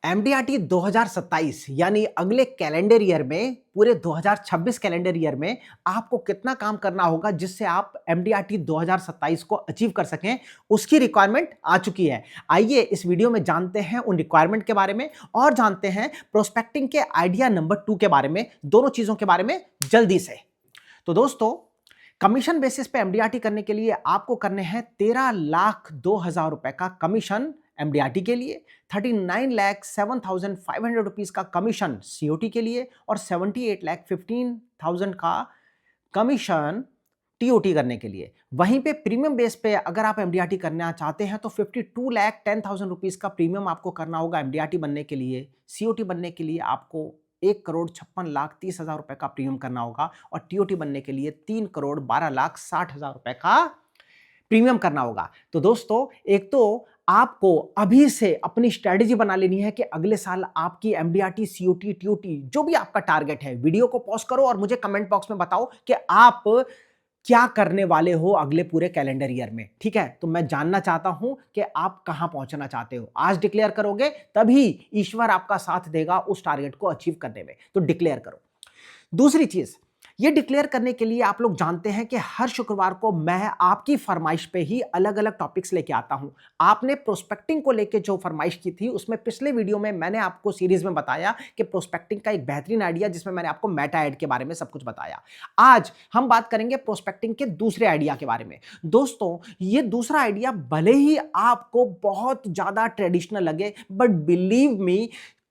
MDRT 2027 यानी अगले calendar year में, पूरे 2026 कैलेंडर ईयर में आपको कितना काम करना होगा जिससे आप एमडीआरटी 2027 को अचीव कर सकें, उसकी रिक्वायरमेंट आ चुकी है। आइए इस वीडियो में जानते हैं उन रिक्वायरमेंट के बारे में और जानते हैं प्रोस्पेक्टिंग के आइडिया नंबर 2 के बारे में, दोनों चीजों के बारे में जल्दी से। तो दोस्तों, कमीशन बेसिस पे एमडीआरटी करने के लिए आपको करने हैं 13,02,000 रुपए का कमीशन एमडीआरटी के लिए, 39,07,500 रुपीज का कमीशन सीओटी के लिए और 78,15,000 का कमीशन टीओटी करने के लिए। वहीं पे प्रीमियम बेस पे अगर आप एमडीआरटी करना चाहते हैं तो 52,10,000 रुपीज का प्रीमियम आपको करना होगा एमडीआरटी बनने के लिए। सीओटी बनने के लिए आपको 1,56,30,000 रुपए का प्रीमियम करना होगा और टीओटी बनने के लिए 3,12,60,000 रुपए का प्रीमियम करना होगा। तो दोस्तों, एक तो आपको अभी से अपनी स्ट्रेटेजी बना लेनी है कि अगले साल आपकी एमडीआरटी, सीओटी, टीओटी जो भी आपका टारगेट है, वीडियो को पॉज करो और मुझे कमेंट बॉक्स में बताओ कि आप क्या करने वाले हो अगले पूरे कैलेंडर ईयर में। ठीक है, तो मैं जानना चाहता हूं कि आप कहां पहुंचना चाहते हो। आज डिक्लेयर करोगे तभी ईश्वर आपका साथ देगा उस टारगेट को अचीव करने में, तो डिक्लेयर करो। दूसरी चीज, ये डिक्लेयर करने के लिए आप लोग जानते हैं कि हर शुक्रवार को मैं आपकी फरमाइश पे ही अलग अलग टॉपिक्स लेके आता हूं। आपने प्रोस्पेक्टिंग को लेके जो फरमाइश की थी, उसमें पिछले वीडियो में मैंने आपको सीरीज में बताया कि प्रोस्पेक्टिंग का एक बेहतरीन आइडिया, जिसमें मैंने आपको मेटा एड के बारे में सब कुछ बताया। आज हम बात करेंगे प्रोस्पेक्टिंग के दूसरे आइडिया के बारे में। दोस्तों, ये दूसरा आइडिया भले ही आपको बहुत ज्यादा ट्रेडिशनल लगे, बट बिलीव मी,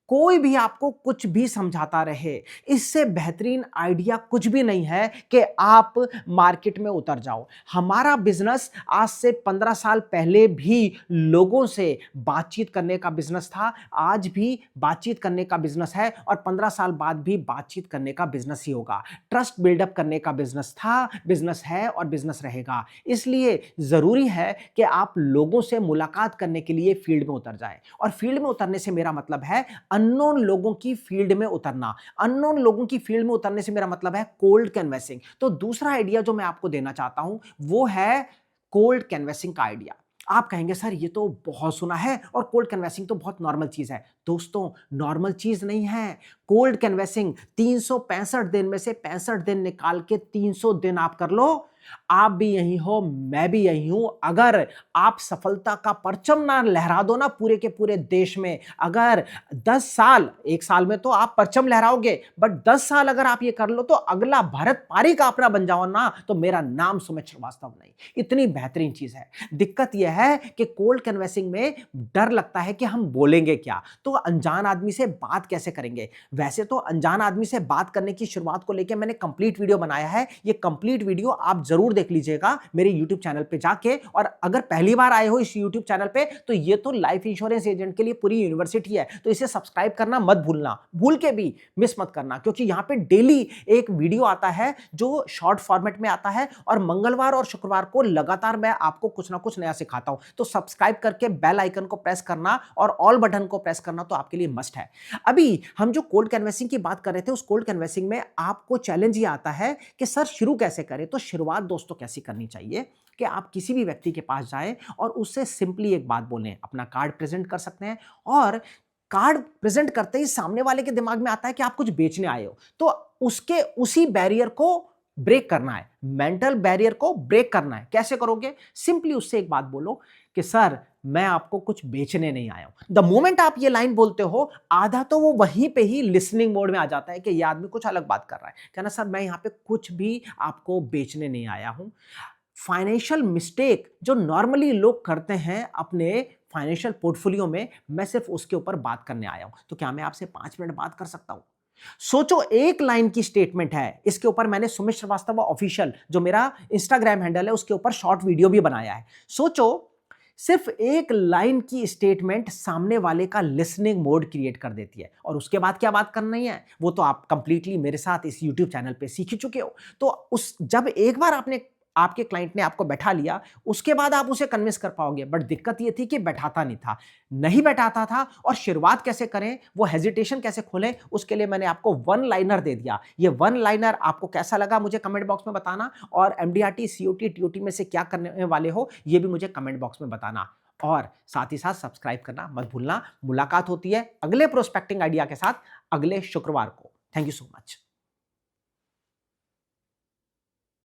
कोई भी आपको कुछ भी समझाता रहे, इससे बेहतरीन आइडिया कुछ भी नहीं है कि आप मार्केट में उतर जाओ। हमारा बिजनेस आज से 15 साल पहले भी लोगों से बातचीत करने का बिजनेस था, आज भी बातचीत करने का बिजनेस है और 15 साल बाद भी बातचीत करने का बिजनेस ही होगा। ट्रस्ट बिल्डअप करने का बिजनेस था, बिजनेस है और बिजनेस रहेगा। इसलिए जरूरी है कि आप लोगों से मुलाकात करने के लिए फील्ड में उतर जाए। और फील्ड में उतरने से मेरा मतलब है अननोन लोगों की फील्ड में उतरना। अननोन लोगों की फील्ड में उतरने से मेरा मतलब है कोल्ड कैनवैसिंग। तो दूसरा आइडिया जो मैं आपको देना चाहता हूं वो है कोल्ड कैनवैसिंग का आइडिया। आप कहेंगे सर ये तो बहुत सुना है और कोल्ड कैनवैसिंग तो बहुत नॉर्मल चीज है। दोस्तों, नॉर्मल चीज नहीं है। कोल्ड कैनवैसिंग 365 दिन में से 65 दिन निकाल के 300 दिन आप कर लो। आप भी यही हो, मैं भी यही हूं। अगर आप सफलता का परचम ना लहरा दो ना पूरे के पूरे देश में, अगर 10 साल, एक साल में तो आप परचम लहराओगे, बट 10 साल अगर आप ये कर लो तो अगला भारत पारी का अपना बन जाओ ना, तो मेरा नाम सुमित श्रीवास्तव नहीं। इतनी बेहतरीन चीज है। दिक्कत यह है कि कोल्ड कैनवैसिंग में डर लगता है कि हम बोलेंगे क्या, तो अनजान आदमी से बात कैसे करेंगे। वैसे तो अनजान आदमी से बात करने की शुरुआत को लेकर मैंने कंप्लीट वीडियो बनाया है। ये कंप्लीट वीडियो आप जरूर देख लीजिएगा मेरे YouTube चैनल पे जाके। और अगर पहली बार आए हो इस YouTube चैनल पे, तो ये तो लाइफ इंश्योरेंस एजेंट के लिए पूरी यूनिवर्सिटी है, तो इसे सब्सक्राइब करना मत भूलना, भूल के भी मिस मत करना, क्योंकि यहां पे डेली एक वीडियो आता है जो शॉर्ट फॉर्मेट में आता है और मंगलवार और शुक्रवार को लगातार मैं आपको कुछ ना कुछ नया सिखाता हूं। तो सब्सक्राइब करके बेल आइकन को प्रेस करना और ऑल बटन को प्रेस करना तो आपके लिए मस्ट है। अभी हम जो कोल्ड कैनवैसिंग की बात कर रहे थे, उस कोल्ड कैनवैसिंग में आपको चैलेंज ये आता है कि सर शुरू कैसे करें। तो शुरुआत दोस्तों कैसी करनी चाहिए कि आप किसी भी व्यक्ति के पास जाएं और उससे सिंपली एक बात बोलें। अपना कार्ड प्रेजेंट कर सकते हैं और कार्ड प्रेजेंट करते ही सामने वाले के दिमाग में आता है कि आप कुछ बेचने आए हो, तो उसके उसी बैरियर को ब्रेक करना है, मेंटल बैरियर को ब्रेक करना है। कैसे करोगे? सिंपली उससे एक बात बोलो कि सर मैं आपको कुछ बेचने नहीं आया हूं। द मोमेंट आप ये लाइन बोलते हो, आधा तो वो वहीं पे ही लिसनिंग मोड में आ जाता है कि ये आदमी कुछ अलग बात कर रहा है। कहना सर मैं यहां पे कुछ भी आपको बेचने नहीं आया हूं। फाइनेंशियल मिस्टेक जो नॉर्मली लोग करते हैं अपने फाइनेंशियल पोर्टफोलियो में, मैं सिर्फ उसके ऊपर बात करने आया हूं। तो क्या मैं आपसे 5 मिनट बात कर सकता हूं? सोचो, एक लाइन की स्टेटमेंट है। इसके ऊपर मैंने सुमित श्रीवास्तव ऑफिशियल जो मेरा इंस्टाग्राम हैंडल है उसके ऊपर शॉर्ट वीडियो भी बनाया है। सोचो, सिर्फ एक लाइन की स्टेटमेंट सामने वाले का लिसनिंग मोड क्रिएट कर देती है। और उसके बाद क्या बात करनी है वो तो आप कंप्लीटली मेरे साथ इस YouTube चैनल पे सीख ही चुके हो। तो उस जब एक बार आपके क्लाइंट ने आपको बैठा लिया, उसके बाद आप उसे कन्विंस कर पाओगे। बट दिक्कत ये थी कि बैठाता नहीं बैठाता था। और शुरुआत कैसे करें, वो हेजिटेशन कैसे खोलें, उसके लिए मैंने आपको वन लाइनर दे दिया। ये वन लाइनर आपको कैसा लगा मुझे कमेंट बॉक्स में बताना, और एमडीआरटी, सीओटी, टीओटी में से क्या करने वाले हो ये भी मुझे कमेंट बॉक्स में बताना। और साथ ही साथ सब्सक्राइब करना मत भूलना। मुलाकात होती है अगले प्रोस्पेक्टिंग आइडिया के साथ अगले शुक्रवार को। Thank you so much.